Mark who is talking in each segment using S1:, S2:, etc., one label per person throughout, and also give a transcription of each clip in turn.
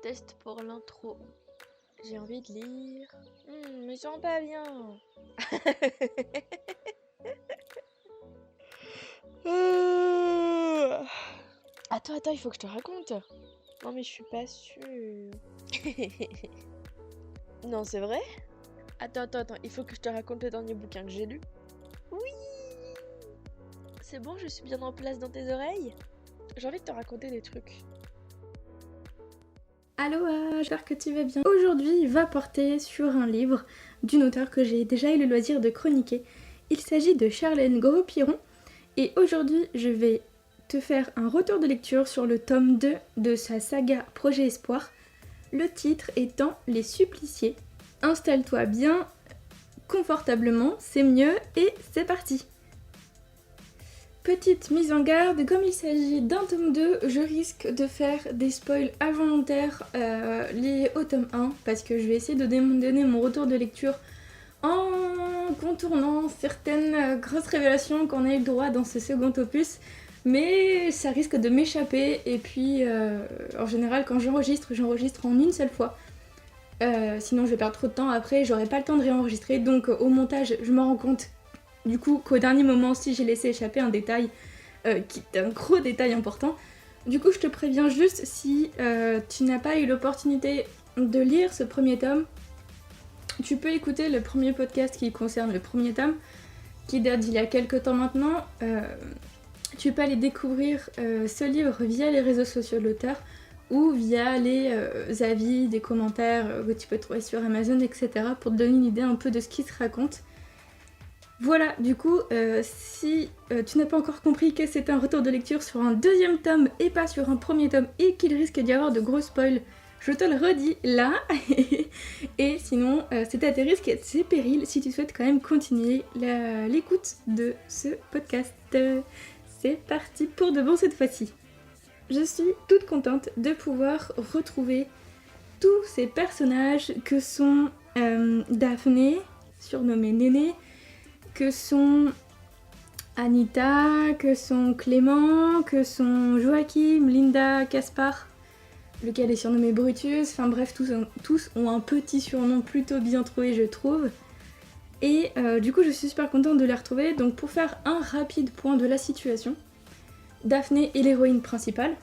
S1: test pour l'intro. J'ai envie de lire. Je me sens pas bien. Attends, il faut que je te raconte. Non mais je suis pas sûre. Non, c'est vrai? Attends, il faut que je te raconte le dernier bouquin que j'ai lu. Oui! C'est bon, je suis bien en place dans tes oreilles? J'ai envie de te raconter des trucs.
S2: Aloha, j'espère que tu vas bien. Aujourd'hui, il va porter sur un livre d'une auteure que j'ai déjà eu le loisir de chroniquer. Il s'agit de Charlène Gros-Piron et aujourd'hui, je vais te faire un retour de lecture sur le tome 2 de sa saga Projet Espoir, le titre étant Les Suppliciés. Installe-toi bien, confortablement, c'est mieux et c'est parti! Petite mise en garde, comme il s'agit d'un tome 2, je risque de faire des spoils involontaires liés au tome 1 parce que je vais essayer de donner mon retour de lecture en contournant certaines grosses révélations qu'on a eu le droit dans ce second opus, mais ça risque de m'échapper et puis en général quand j'enregistre en une seule fois. Sinon je vais perdre trop de temps après, j'aurai pas le temps de réenregistrer, donc au montage je me rends compte du coup qu'au dernier moment si j'ai laissé échapper un détail qui est un gros détail important. Du coup je te préviens juste si tu n'as pas eu l'opportunité de lire ce premier tome, tu peux écouter le premier podcast qui concerne le premier tome, qui date d'il y a quelques temps maintenant. Tu peux aller découvrir ce livre via les réseaux sociaux de l'auteur ou via les avis, des commentaires que tu peux trouver sur Amazon, etc. pour te donner une idée un peu de ce qui se raconte. Voilà, du coup, si tu n'as pas encore compris que c'est un retour de lecture sur un deuxième tome et pas sur un premier tome et qu'il risque d'y avoir de gros spoils, je te le redis là. Et sinon, c'est à tes risques et tes périls si tu souhaites quand même continuer l'écoute de ce podcast. C'est parti pour de bon cette fois-ci. Je suis toute contente de pouvoir retrouver tous ces personnages que sont Daphné, surnommée Néné, que sont Anita, que sont Clément, que sont Joachim, Linda, Caspar, lequel est surnommé Brutus, enfin bref, tous ont un petit surnom plutôt bien trouvé je trouve. Et du coup je suis super contente de les retrouver, donc pour faire un rapide point de la situation, Daphné est l'héroïne principale.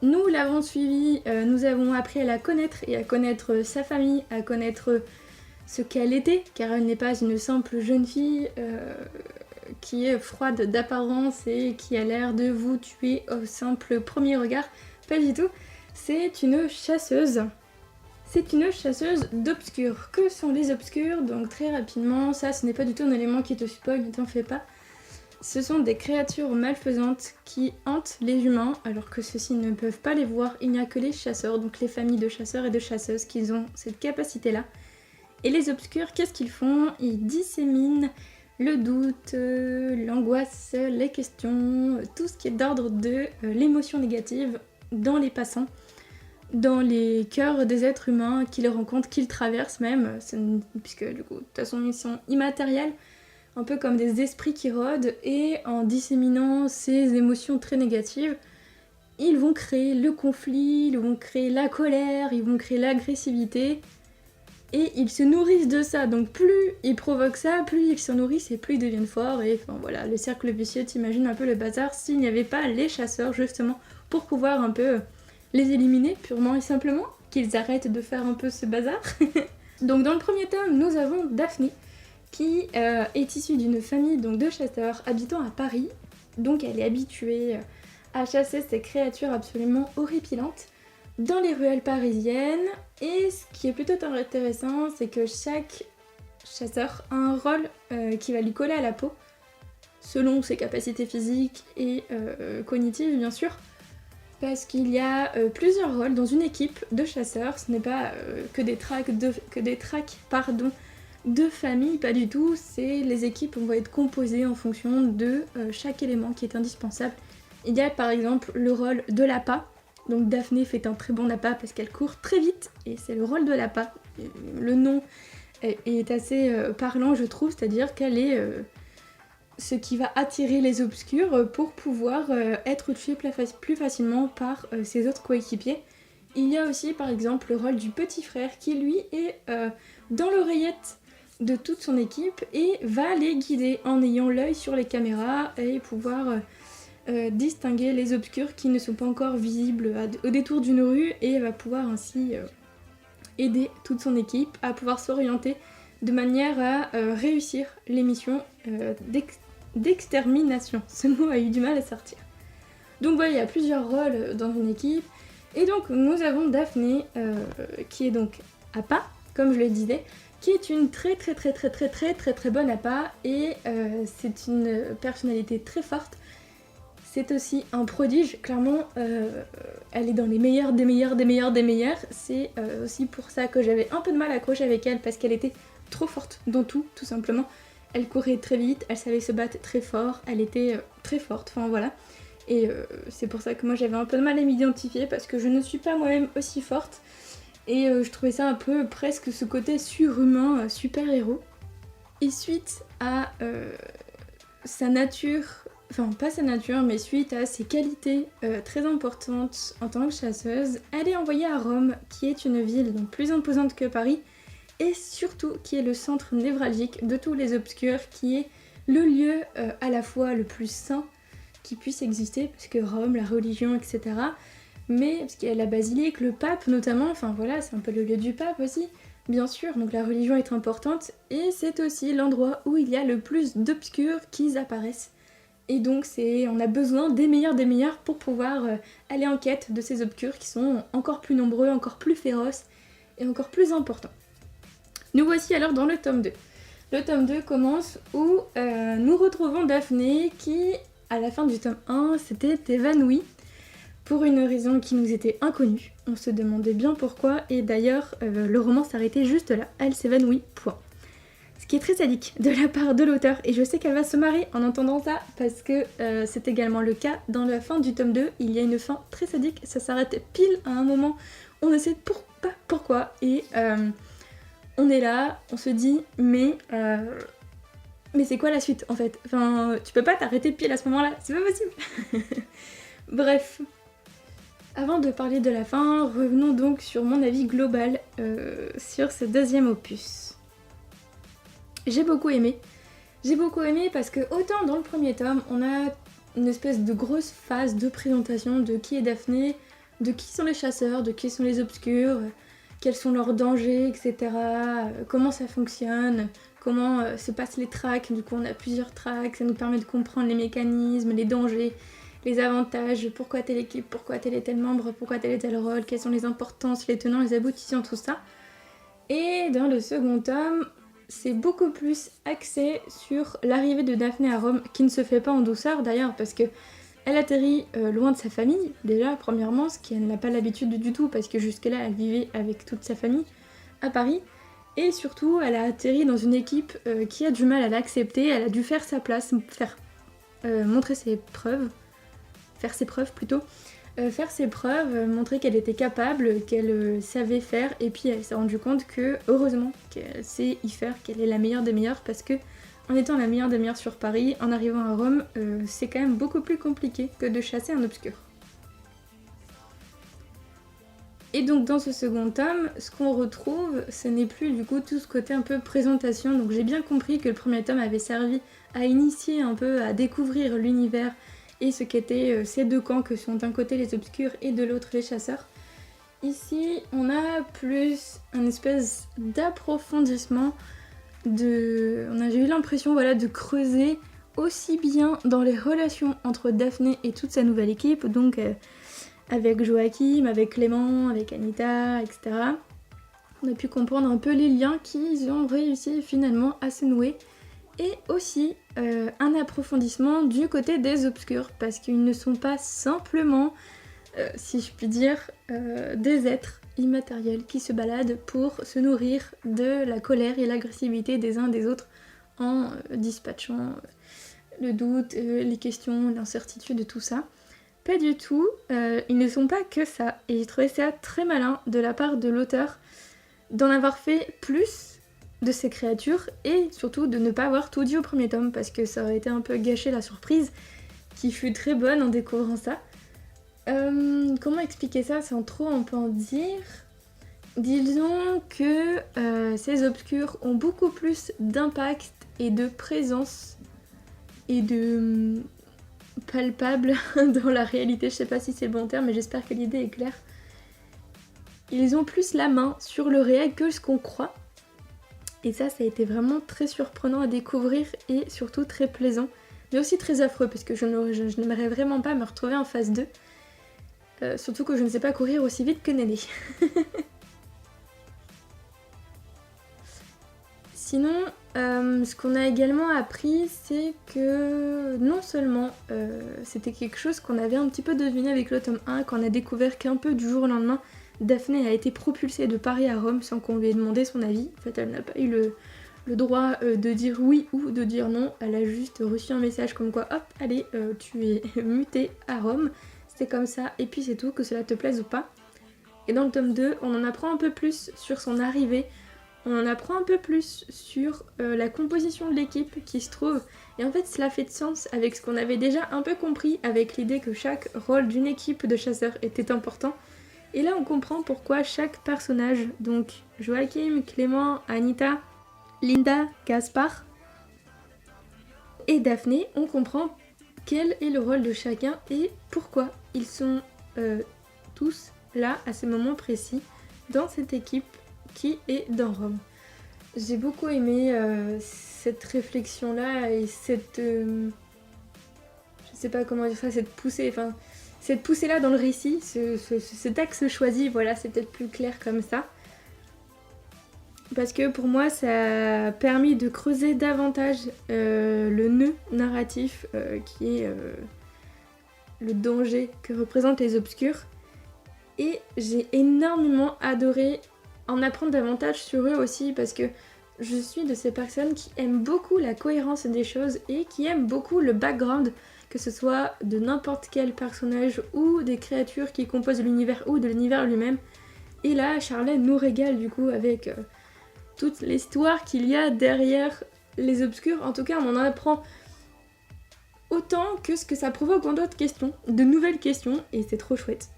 S2: Nous l'avons suivie, nous avons appris à la connaître et à connaître sa famille, à connaître ce qu'elle était, car elle n'est pas une simple jeune fille qui est froide d'apparence et qui a l'air de vous tuer au simple premier regard. Pas du tout, c'est une chasseuse. C'est une chasseuse d'obscurs. Que sont les obscurs? Donc très rapidement, ça ce n'est pas du tout un élément qui te spoil, ne t'en fais pas. Ce sont des créatures malfaisantes qui hantent les humains alors que ceux-ci ne peuvent pas les voir. Il n'y a que les chasseurs, donc les familles de chasseurs et de chasseuses qui ont cette capacité-là. Et les obscurs, qu'est-ce qu'ils font? Ils disséminent le doute, l'angoisse, les questions, tout ce qui est d'ordre de l'émotion négative dans les passants, dans les cœurs des êtres humains qu'ils rencontrent, qu'ils traversent même, puisque du coup, de toute façon, ils sont immatériels, un peu comme des esprits qui rôdent, et en disséminant ces émotions très négatives, ils vont créer le conflit, ils vont créer la colère, ils vont créer l'agressivité, et ils se nourrissent de ça, donc plus ils provoquent ça, plus ils s'en nourrissent et plus ils deviennent forts, et enfin voilà, le cercle vicieux, t'imagines un peu le bazar s'il n'y avait pas les chasseurs justement pour pouvoir un peu les éliminer purement et simplement, qu'ils arrêtent de faire un peu ce bazar. Donc dans le premier tome, nous avons Daphné, qui est issue d'une famille donc, de chasseurs habitant à Paris, donc elle est habituée à chasser ces créatures absolument horripilantes dans les ruelles parisiennes, et ce qui est plutôt intéressant, c'est que chaque chasseur a un rôle qui va lui coller à la peau, selon ses capacités physiques et cognitives bien sûr, parce qu'il y a plusieurs rôles dans une équipe de chasseurs, ce n'est pas que des tracks de famille, pas du tout, c'est les équipes vont être composées en fonction de chaque élément qui est indispensable. Il y a par exemple le rôle de l'appât. Donc Daphné fait un très bon appât parce qu'elle court très vite et c'est le rôle de l'appât. Le nom est assez parlant je trouve, c'est-à-dire qu'elle est ce qui va attirer les obscurs pour pouvoir être tuée plus facilement par ses autres coéquipiers. Il y a aussi par exemple le rôle du petit frère qui lui est dans l'oreillette de toute son équipe et va les guider en ayant l'œil sur les caméras et pouvoir distinguer les obscurs qui ne sont pas encore visibles au détour d'une rue et va pouvoir ainsi aider toute son équipe à pouvoir s'orienter de manière à réussir les missions d'extermination. Ce mot a eu du mal à sortir. Donc voilà, il y a plusieurs rôles dans une équipe. Et donc nous avons Daphné qui est donc APA, comme je le disais, qui est une très bonne APA et c'est une personnalité très forte. C'est aussi un prodige, clairement, elle est dans les meilleurs des meilleurs. C'est aussi pour ça que j'avais un peu de mal à accrocher avec elle, parce qu'elle était trop forte dans tout simplement. Elle courait très vite, elle savait se battre très fort, elle était très forte, enfin voilà. Et c'est pour ça que moi j'avais un peu de mal à m'identifier, parce que je ne suis pas moi-même aussi forte. Et je trouvais ça un peu presque ce côté surhumain, super-héros. Et suite à sa nature, enfin pas sa nature, mais suite à ses qualités très importantes en tant que chasseuse, elle est envoyée à Rome, qui est une ville donc plus imposante que Paris, et surtout qui est le centre névralgique de tous les obscurs, qui est le lieu à la fois le plus saint qui puisse exister, parce que Rome, la religion, etc. Mais parce qu'il y a la basilique, le pape notamment, enfin voilà, c'est un peu le lieu du pape aussi, bien sûr, donc la religion est importante, et c'est aussi l'endroit où il y a le plus d'obscurs qui apparaissent. Et donc on a besoin des meilleurs pour pouvoir aller en quête de ces obscurs qui sont encore plus nombreux, encore plus féroces et encore plus importants. Nous voici alors dans le tome 2. Le tome 2 commence où nous retrouvons Daphné qui, à la fin du tome 1, s'était évanouie pour une raison qui nous était inconnue. On se demandait bien pourquoi, et d'ailleurs le roman s'arrêtait juste là. Elle s'évanouit, point. Ce qui est très sadique de la part de l'auteur, et je sais qu'elle va se marrer en entendant ça, parce que c'est également le cas dans la fin du tome 2. Il y a une fin très sadique, ça s'arrête pile à un moment, on ne sait pas pourquoi, et on est là, on se dit, mais c'est quoi la suite en fait? Enfin, tu peux pas t'arrêter pile à ce moment-là, c'est pas possible. Bref. Avant de parler de la fin, revenons donc sur mon avis global sur ce deuxième opus. J'ai beaucoup aimé parce que autant dans le premier tome, on a une espèce de grosse phase de présentation de qui est Daphné, de qui sont les chasseurs, de qui sont les obscurs, quels sont leurs dangers, etc. Comment ça fonctionne, comment se passent les tracks. Du coup, on a plusieurs tracks, ça nous permet de comprendre les mécanismes, les dangers, les avantages, pourquoi telle équipe, pourquoi tel et tel membre, pourquoi tel et tel rôle, quelles sont les importances, les tenants, les aboutissants, tout ça. Et dans le second tome, c'est beaucoup plus axé sur l'arrivée de Daphné à Rome, qui ne se fait pas en douceur d'ailleurs, parce que elle atterrit loin de sa famille, déjà, premièrement, ce qu'elle n'a pas l'habitude du tout, parce que jusque-là, elle vivait avec toute sa famille à Paris. Et surtout, elle a atterri dans une équipe qui a du mal à l'accepter, elle a dû faire sa place, montrer ses preuves, faire ses preuves, montrer qu'elle était capable, qu'elle savait faire, et puis elle s'est rendue compte que, heureusement, qu'elle sait y faire, qu'elle est la meilleure des meilleures, parce que en étant la meilleure des meilleures sur Paris, en arrivant à Rome, c'est quand même beaucoup plus compliqué que de chasser un obscur. Et donc dans ce second tome, ce qu'on retrouve, ce n'est plus du coup tout ce côté un peu présentation, donc j'ai bien compris que le premier tome avait servi à initier un peu, à découvrir l'univers et ce qu'étaient ces deux camps que sont d'un côté les obscurs et de l'autre les chasseurs. Ici, on a plus un espèce d'approfondissement, on a eu l'impression de creuser aussi bien dans les relations entre Daphné et toute sa nouvelle équipe, donc avec Joachim, avec Clément, avec Anita, etc. On a pu comprendre un peu les liens qu'ils ont réussi finalement à se nouer, et aussi un approfondissement du côté des obscurs, parce qu'ils ne sont pas simplement, si je puis dire, des êtres immatériels qui se baladent pour se nourrir de la colère et l'agressivité des uns des autres en dispatchant le doute, les questions, l'incertitude, tout ça. Pas du tout, ils ne sont pas que ça, et j'ai trouvé ça très malin de la part de l'auteur d'en avoir fait plus de ces créatures, et surtout de ne pas avoir tout dit au premier tome, parce que ça aurait été un peu gâché la surprise, qui fut très bonne en découvrant ça. Comment expliquer ça sans trop on peut en dire? Disons que ces obscurs ont beaucoup plus d'impact et de présence et de palpable dans la réalité. Je sais pas si c'est le bon terme, mais j'espère que l'idée est claire. Ils ont plus la main sur le réel que ce qu'on croit. Et ça a été vraiment très surprenant à découvrir et surtout très plaisant. Mais aussi très affreux parce que je n'aimerais vraiment pas me retrouver en phase 2. Surtout que je ne sais pas courir aussi vite que Néné. Sinon, ce qu'on a également appris, c'est que non seulement c'était quelque chose qu'on avait un petit peu deviné avec le tome 1, qu'on a découvert qu'un peu du jour au lendemain, Daphné a été propulsée de Paris à Rome sans qu'on lui ait demandé son avis. En fait, elle n'a pas eu le droit de dire oui ou de dire non. Elle a juste reçu un message comme quoi, hop, allez, tu es mutée à Rome. C'était comme ça, et puis c'est tout, que cela te plaise ou pas. Et dans le tome 2, on en apprend un peu plus sur son arrivée. On en apprend un peu plus sur la composition de l'équipe qui se trouve. Et en fait, cela fait de sens avec ce qu'on avait déjà un peu compris, avec l'idée que chaque rôle d'une équipe de chasseurs était important. Et là, on comprend pourquoi chaque personnage, donc Joachim, Clément, Anita, Linda, Gaspard et Daphné, on comprend quel est le rôle de chacun et pourquoi ils sont tous là à ce moment précis dans cette équipe qui est dans Rome. J'ai beaucoup aimé cette réflexion-là et cette... je sais pas comment dire ça, cette poussée-là dans le récit, cet axe choisi, voilà, c'est peut-être plus clair comme ça. Parce que pour moi, ça a permis de creuser davantage le nœud narratif qui est le danger que représentent les obscurs. Et j'ai énormément adoré en apprendre davantage sur eux aussi parce que je suis de ces personnes qui aiment beaucoup la cohérence des choses et qui aiment beaucoup le background, que ce soit de n'importe quel personnage ou des créatures qui composent l'univers ou de l'univers lui-même. Et là, Charlène nous régale du coup avec toute l'histoire qu'il y a derrière les obscurs. En tout cas, on en apprend autant que ce que ça provoque en d'autres questions, de nouvelles questions, et c'est trop chouette.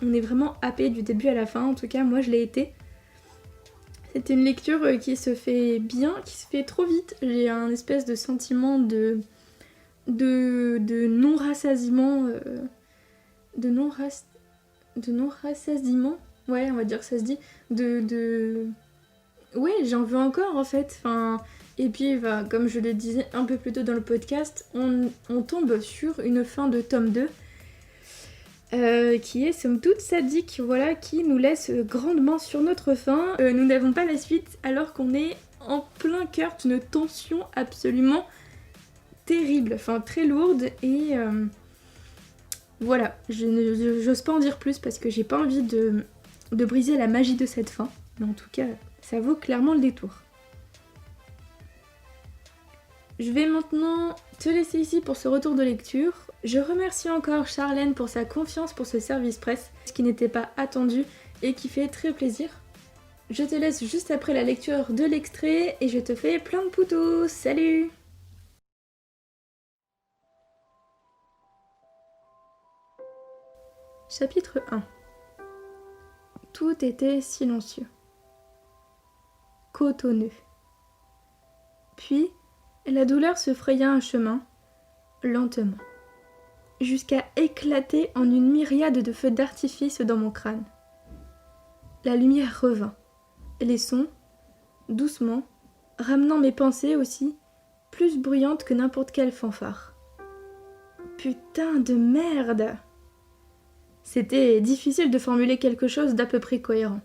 S2: On est vraiment happé du début à la fin, en tout cas moi je l'ai été. C'est une lecture qui se fait bien, qui se fait trop vite. J'ai un espèce de sentiment de non-rassasiement. De non-rassasiement. Ouais, on va dire que ça se dit. Ouais, j'en veux encore en fait. Enfin, et puis, comme je le disais un peu plus tôt dans le podcast, on tombe sur une fin de tome 2 qui est somme toute sadique, voilà, qui nous laisse grandement sur notre faim. Nous n'avons pas la suite alors qu'on est en plein cœur d'une tension absolument terrible, enfin très lourde et voilà, j'ose pas en dire plus parce que j'ai pas envie de briser la magie de cette fin, mais en tout cas ça vaut clairement le détour. Je vais maintenant te laisser ici pour ce retour de lecture. Je remercie encore Charlène pour sa confiance pour ce service presse, ce qui n'était pas attendu et qui fait très plaisir. Je te laisse juste après la lecture de l'extrait et je te fais plein de poutous. Salut! Chapitre 1. Tout était silencieux, cotonneux. Puis, la douleur se fraya un chemin, lentement, jusqu'à éclater en une myriade de feux d'artifice dans mon crâne. La lumière revint, les sons, doucement, ramenant mes pensées aussi, plus bruyantes que n'importe quelle fanfare. Putain de merde! C'était difficile de formuler quelque chose d'à peu près cohérent.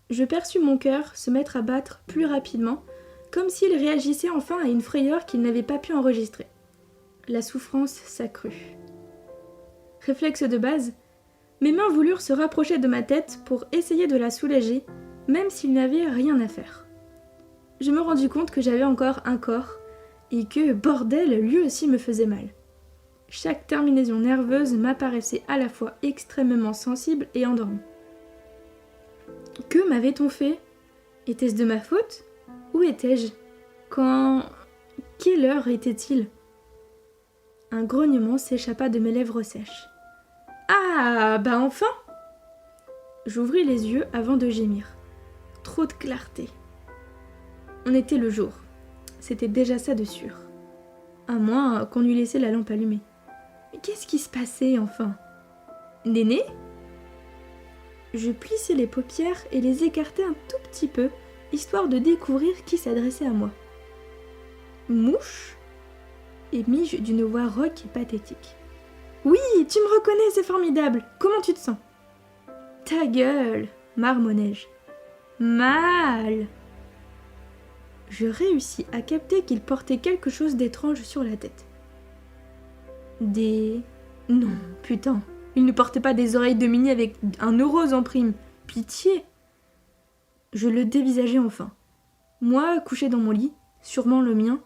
S2: Je perçus mon cœur se mettre à battre plus rapidement, comme s'il réagissait enfin à une frayeur qu'il n'avait pas pu enregistrer. La souffrance s'accrut. Réflexe de base, mes mains voulurent se rapprocher de ma tête pour essayer de la soulager, même s'il n'avait rien à faire. Je me rendis compte que j'avais encore un corps, et que, bordel, lui aussi me faisait mal. Chaque terminaison nerveuse m'apparaissait à la fois extrêmement sensible et endormie. Que m'avait-on fait? Était-ce de ma faute? Où étais-je? Quelle heure était-il? Un grognement s'échappa de mes lèvres sèches. Ah, bah enfin! J'ouvris les yeux avant de gémir. Trop de clarté. On était le jour. C'était déjà ça de sûr. À moins qu'on eût laissé la lampe allumée. Mais qu'est-ce qui se passait enfin? Néné? Je plissai les paupières et les écartai un tout petit peu, histoire de découvrir qui s'adressait à moi. Mouche? Émis-je d'une voix rauque et pathétique. Oui, tu me reconnais, c'est formidable. Comment tu te sens? Ta gueule, marmonnai-je. Mal. Je réussis à capter qu'il portait quelque chose d'étrange sur la tête. Non, putain. Il ne portait pas des oreilles de Minnie avec un neurose en prime. Pitié. Je le dévisageai enfin. Moi, couché dans mon lit, sûrement le mien,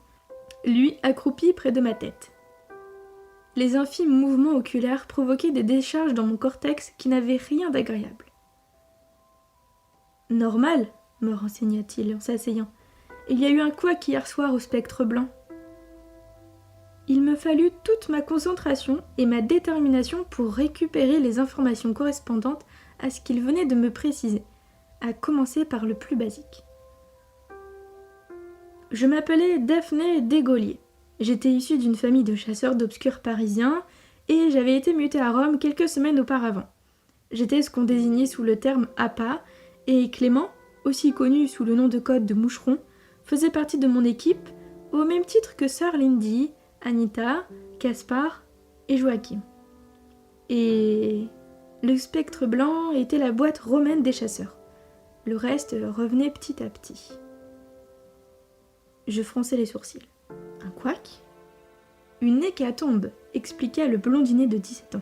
S2: lui accroupi près de ma tête. Les infimes mouvements oculaires provoquaient des décharges dans mon cortex qui n'avaient rien d'agréable. Normal, me renseigna-t-il en s'asseyant. Il y a eu un couac hier soir au Spectre Blanc. Il me fallut toute ma concentration et ma détermination pour récupérer les informations correspondantes à ce qu'il venait de me préciser, à commencer par le plus basique. Je m'appelais Daphné Desgauliers. J'étais issue d'une famille de chasseurs d'obscurs parisiens et j'avais été mutée à Rome quelques semaines auparavant. J'étais ce qu'on désignait sous le terme appât et Clément, aussi connu sous le nom de code de Moucheron, faisait partie de mon équipe au même titre que Sœur Lindy, Anita, Caspar et Joachim. Et le Spectre Blanc était la boîte romaine des chasseurs. Le reste revenait petit à petit. Je fronçai les sourcils. Un couac? Une hécatombe, expliqua le blondinet de 17 ans.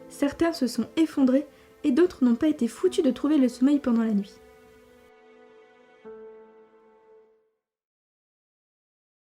S2: Certains se sont effondrés et d'autres n'ont pas été foutus de trouver le sommeil pendant la nuit.